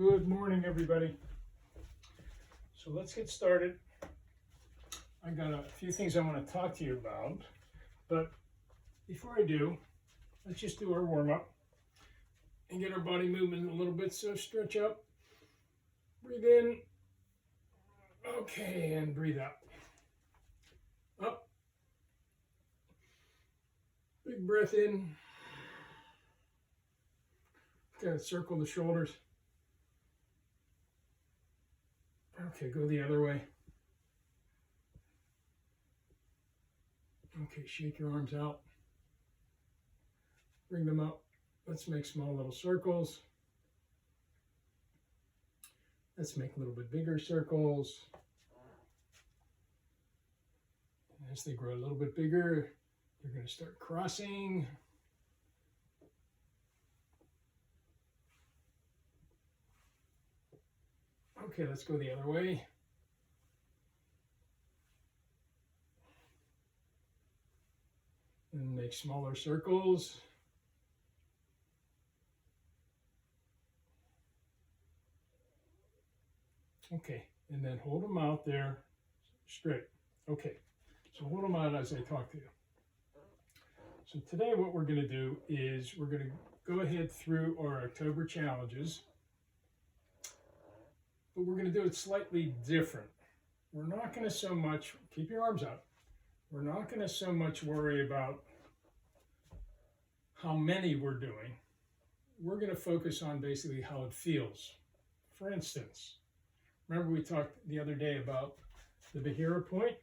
Good morning, everybody. So let's get started. I got a few things I want to talk to you about, but before I do, let's just do our warm-up and get our body moving a little bit. So stretch up, breathe in, okay, and breathe out. Up, big breath in. Okay, circle the shoulders. Okay, go the other way. Okay, shake your arms out. Bring them up. Let's make small little circles. Let's make a little bit bigger circles. And as they grow a little bit bigger, you're going to start crossing. Okay, let's go the other way. And make smaller circles. Okay, and then hold them out there straight. Okay, so hold them out as I talk to you. So today what we're going to do is we're going to go ahead through our October challenges, but we're going to do it slightly different. We're not going to so much, keep your arms up, we're not going to so much worry about how many we're doing. We're going to focus on basically how it feels. For instance, remember we talked the other day about the Behira point?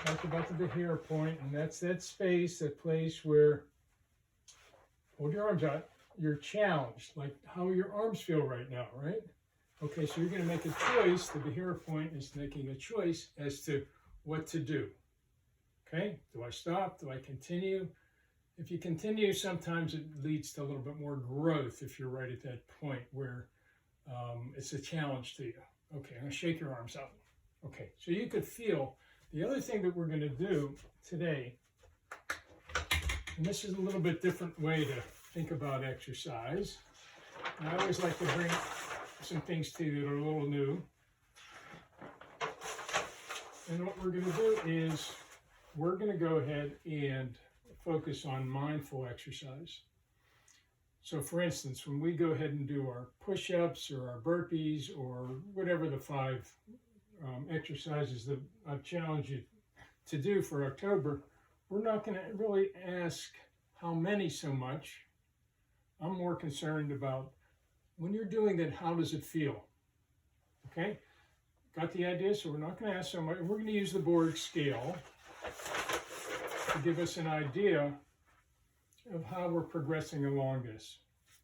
Talked about the Behira point, and that's that space, that place where, hold your arms out, you're challenged, like how your arms feel right now, right? Okay, so you're going to make a choice. The Behira point is making a choice as to what to do. Okay, do I stop? Do I continue? If you continue, sometimes it leads to a little bit more growth if you're right at that point where it's a challenge to you. Okay, I'm going to shake your arms out. Okay, so you could feel. The other thing that we're going to do today, and this is a little bit different way to think about exercise. And I always like to bring some things to you that are a little new. And what we're going to do is we're going to go ahead and focus on mindful exercise. So for instance, when we go ahead and do our push-ups or our burpees or whatever the 5 exercises that I've challenged you to do for October, we're not going to really ask how many so much. I'm more concerned about when you're doing that, how does it feel? Okay, got the idea? So we're not going to ask so much. We're going to use the Borg scale to give us an idea of how we're progressing along this.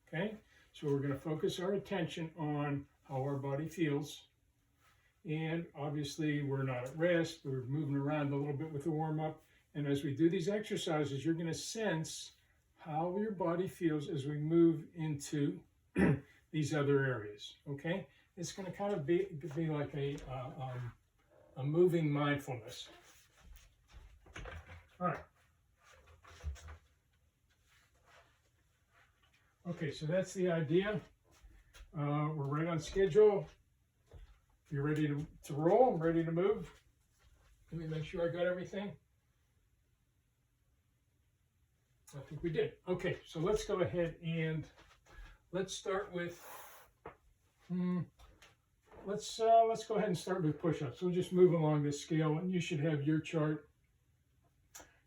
Okay, so we're going to focus our attention on how our body feels. And obviously we're not at rest, we're moving around a little bit with the warm-up. And as we do these exercises, you're going to sense how your body feels as we move into these other areas, okay? It's going to kind of be like a moving mindfulness. All right. Okay, so that's the idea. We're right on schedule. You're ready to roll? I'm ready to move. Let me make sure I got everything. I think we did. Okay, so let's go ahead and let's start with, let's go ahead and start with push-ups. We'll just move along this scale, and you should have your chart.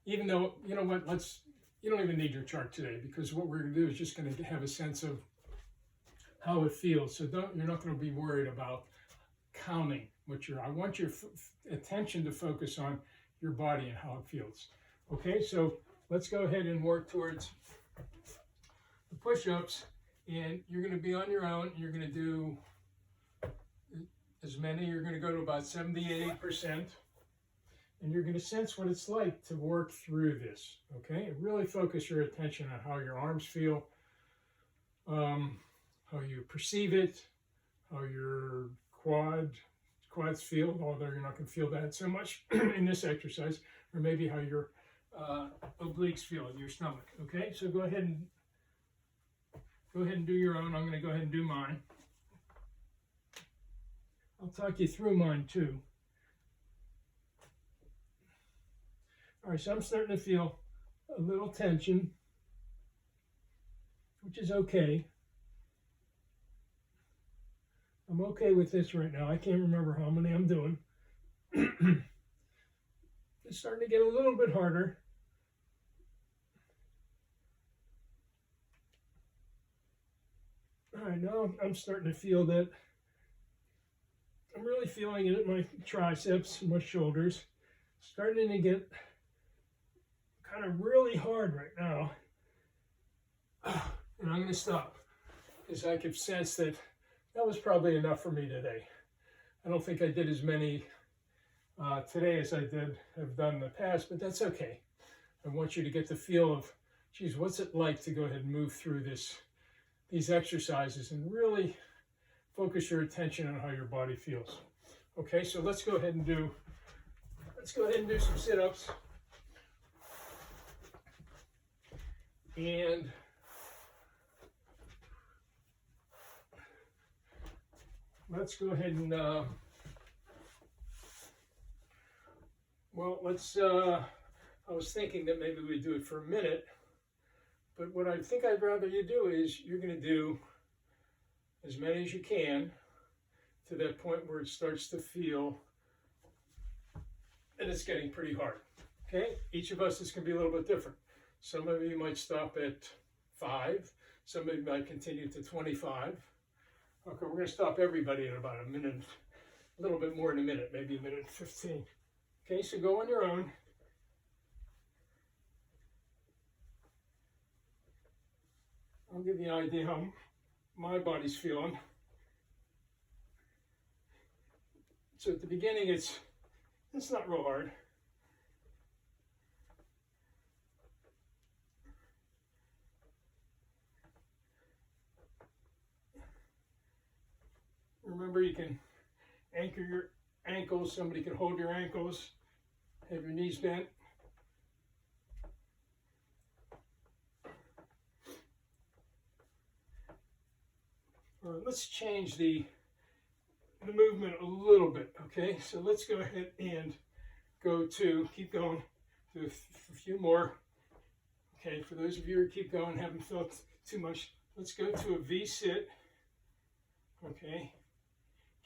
Even though, you know what, you don't even need your chart today, because what we're going to do is just going to have a sense of how it feels. So you're not going to be worried about counting what I want your attention to focus on your body and how it feels. Okay, so let's go ahead and work towards the push-ups, and you're going to be on your own. You're going to do as many. You're going to go to about 70-80%, and you're going to sense what it's like to work through this. Okay, really focus your attention on how your arms feel, how you perceive it, how your quads feel, although you're not going to feel that so much in this exercise, or maybe how your obliques feel in your stomach. Okay, so go ahead go ahead and do your own. I'm going to go ahead and do mine. I'll talk you through mine too. All right, so I'm starting to feel a little tension, which is okay. I'm okay with this right now. I can't remember how many I'm doing. It's starting to get a little bit harder. All right, now I'm starting to feel that. I'm really feeling it at my triceps, my shoulders. Starting to get kind of really hard right now. And I'm going to stop because I could sense that was probably enough for me today. I don't think I did as many today as I have done in the past, but that's okay. I want you to get the feel of, geez, what's it like to go ahead and move through these exercises and really focus your attention on how your body feels. Okay, so let's go ahead and do some sit-ups. And let's go ahead and I was thinking that maybe we'd do it for a minute, but what I think I'd rather you do is you're going to do as many as you can to that point where it starts to feel that it's getting pretty hard. Okay, each of us is going to be a little bit different. Some of you might stop at 5, some of you might continue to 25. Okay, we're going to stop everybody in about a minute, a little bit more in a minute, maybe a minute and 15. Okay, so go on your own. I'll give you an idea how my body's feeling. So at the beginning, it's not real hard. Remember, you can anchor your ankles. Somebody can hold your ankles. Have your knees bent. All right, let's change the movement a little bit, okay? So let's go ahead and keep going, do a few more. Okay, for those of you who keep going, haven't felt too much, let's go to a V-sit, okay?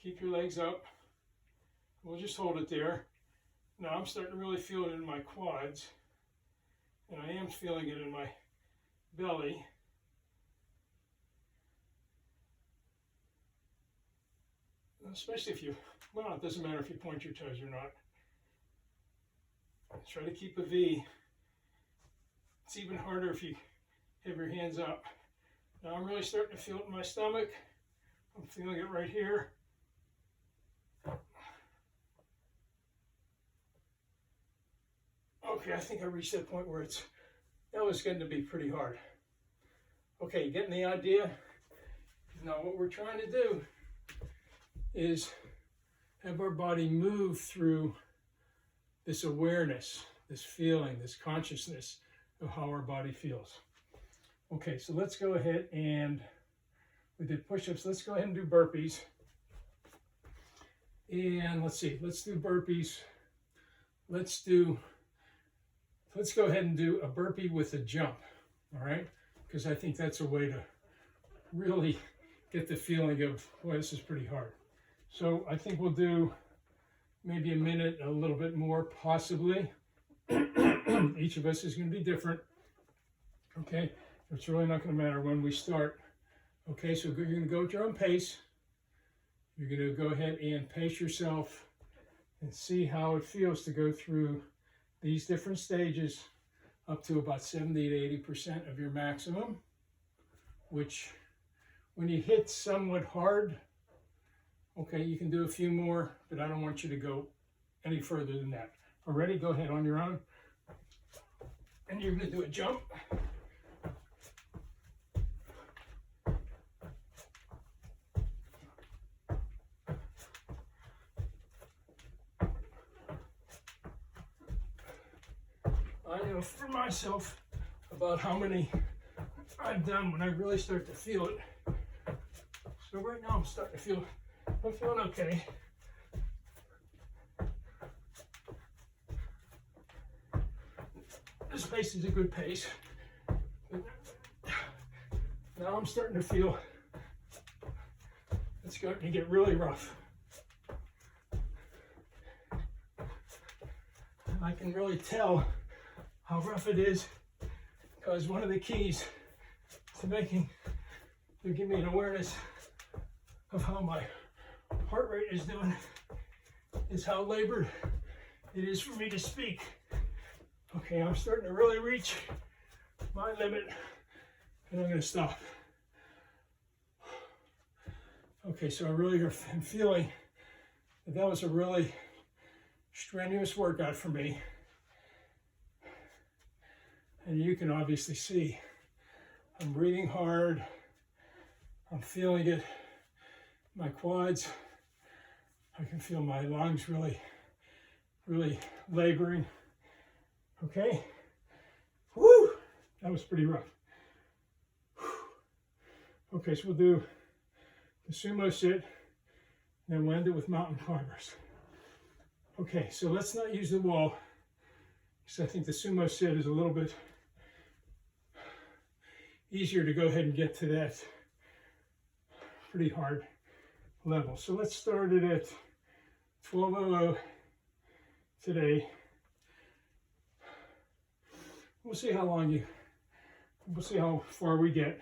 Keep your legs up. We'll just hold it there. Now I'm starting to really feel it in my quads, and I am feeling it in my belly. Especially if it doesn't matter if you point your toes or not. Try to keep a V. It's even harder if you have your hands up. Now I'm really starting to feel it in my stomach. I'm feeling it right here. Okay, I think I reached that point where that was getting to be pretty hard. Okay, you getting the idea? Now what we're trying to do is have our body move through this awareness, this feeling, this consciousness of how our body feels. Okay, so let's go ahead and we did push-ups. Let's go ahead and do burpees. And let's do burpees. Let's go ahead and do a burpee with a jump, all right? Because I think that's a way to really get the feeling of, boy, this is pretty hard. So I think we'll do maybe a minute, a little bit more, possibly. Each of us is going to be different. Okay, it's really not going to matter when we start. Okay, so you're going to go at your own pace. You're going to go ahead and pace yourself and see how it feels to go through these different stages up to about 70 to 80% of your maximum, which when you hit somewhat hard, okay, you can do a few more, but I don't want you to go any further than that. Already, go ahead on your own. And you're going to do a jump. I know for myself about how many I'm done when I really start to feel it. So right now I'm feeling okay. This pace is a good pace. Now I'm starting to feel it's starting to get really rough. And I can really tell how rough it is because one of the keys to give me an awareness of how my heart rate is doing is how labored it is for me to speak. Okay, I'm starting to really reach my limit and I'm going to stop. Okay, so I really am feeling that was a really strenuous workout for me. And you can obviously see I'm breathing hard. I'm feeling it. My quads. I can feel my lungs really laboring. Okay. Woo! That was pretty rough. Okay, so we'll do the sumo sit, and then we'll end it with mountain climbers. Okay, so let's not use the wall, because I think the sumo sit is a little bit easier to go ahead and get to that pretty hard level. So let's start it at 12:00 today. We'll see how far we get.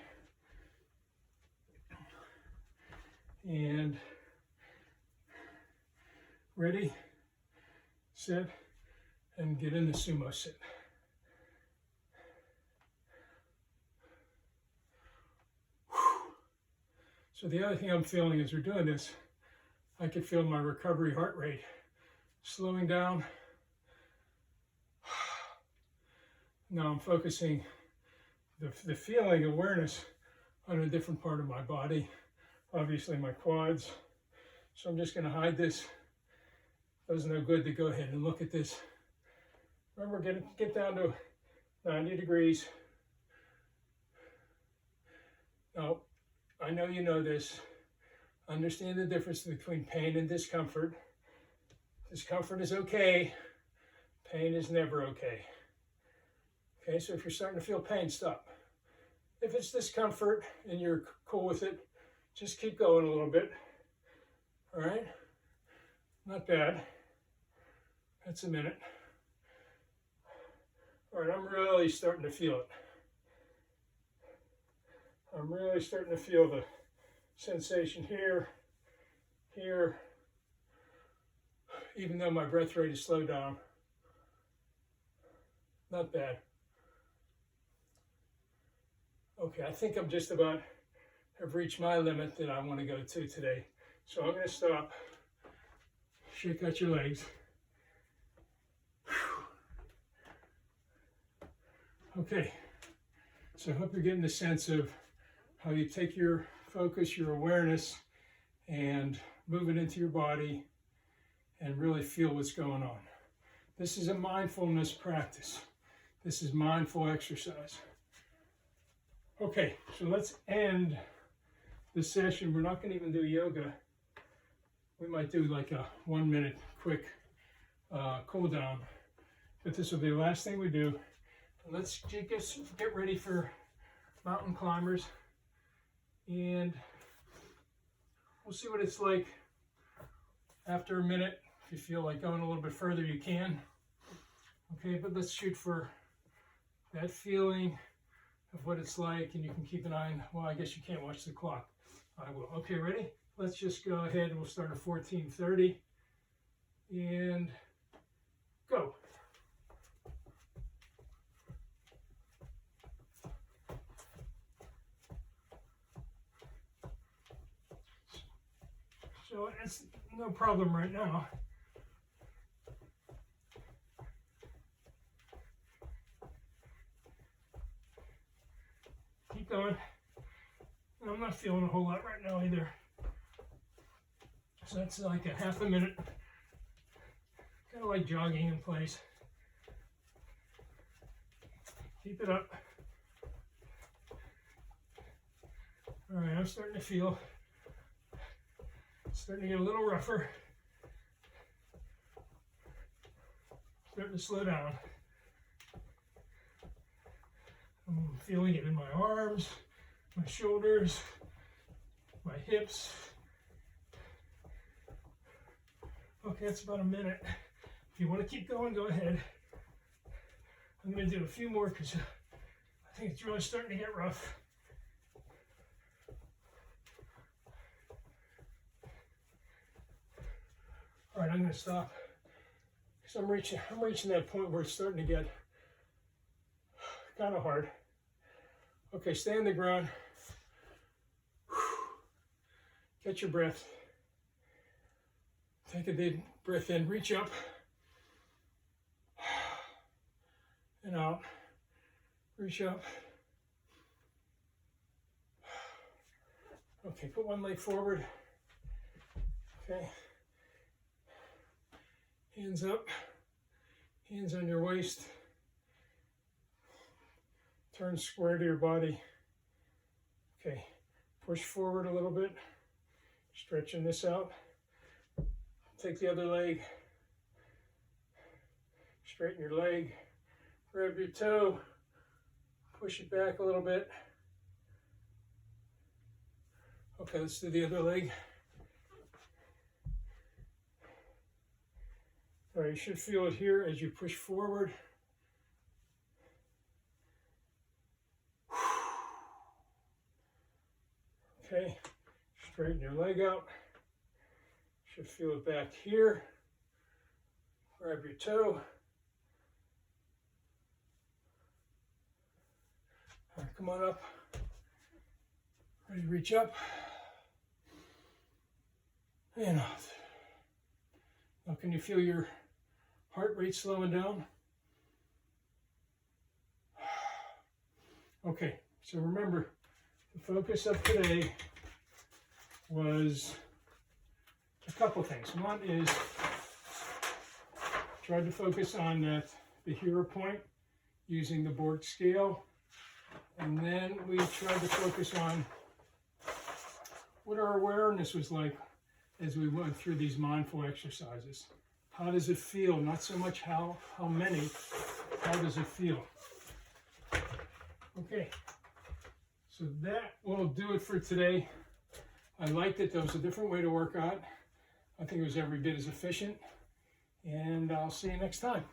And ready, set, and get in the sumo sit. So the other thing I'm feeling as we're doing this, I could feel my recovery heart rate slowing down. Now I'm focusing the feeling awareness on a different part of my body, obviously my quads. So I'm just going to hide this. Does no good to go ahead and look at this. Remember, get down to 90 degrees. Now, I know you know this. Understand the difference between pain and discomfort. Discomfort is okay. Pain is never okay. Okay, so if you're starting to feel pain, stop. If it's discomfort and you're cool with it, just keep going a little bit. All right? Not bad. That's a minute. All right, I'm really starting to feel it. I'm really starting to feel the sensation here, even though my breath rate is slowed down. Not bad. Okay, I think I'm just about have reached my limit that I want to go to today. So I'm going to stop. Shake out your legs. Okay, so I hope you're getting the sense of how you take your focus, your awareness, and move it into your body and really feel what's going on. This is a mindfulness practice. This is mindful exercise. Okay, so let's end the session. We're not going to even do yoga. We might do like a 1 minute quick cool down, but this will be the last thing we do. Let's get ready for mountain climbers, and we'll see what it's like after a minute. If you feel like going a little bit further, you can. Okay, but let's shoot for that feeling of what it's like, and you can keep an eye on, well, I guess you can't watch the clock. I will. Okay, ready? Let's just go ahead and we'll start at 14:30 and go. So it's no problem right now. Keep going. And I'm not feeling a whole lot right now either. So that's like a half a minute. Kind of like jogging in place. Keep it up. All right, I'm starting to feel, starting to get a little rougher. Starting to slow down. I'm feeling it in my arms, my shoulders, my hips. Okay, that's about a minute. If you want to keep going, go ahead. I'm going to do a few more because I think it's really starting to get rough. All right, I'm going to stop because I'm reaching that point where it's starting to get kind of hard. Okay, stay on the ground. Catch your breath. Take a deep breath in, reach up and out. Reach up. Okay, put one leg forward. Okay. Hands up, hands on your waist. Turn square to your body. Okay, push forward a little bit, stretching this out. Take the other leg, straighten your leg, grab your toe, push it back a little bit. Okay, let's do the other leg. All right, you should feel it here as you push forward. Okay, straighten your leg out. Should feel it back here. Grab your toe. All right, come on up. Ready to reach up. And out. Now can you feel your heart rate slowing down? Okay, so remember, the focus of today was a couple things. One is try to focus on the hero point using the Borg scale. And then we tried to focus on what our awareness was like as we went through these mindful exercises. How does it feel? Not so much how many, how does it feel? Okay, so that will do it for today. I liked it. That was a different way to work out. I think it was every bit as efficient. And I'll see you next time.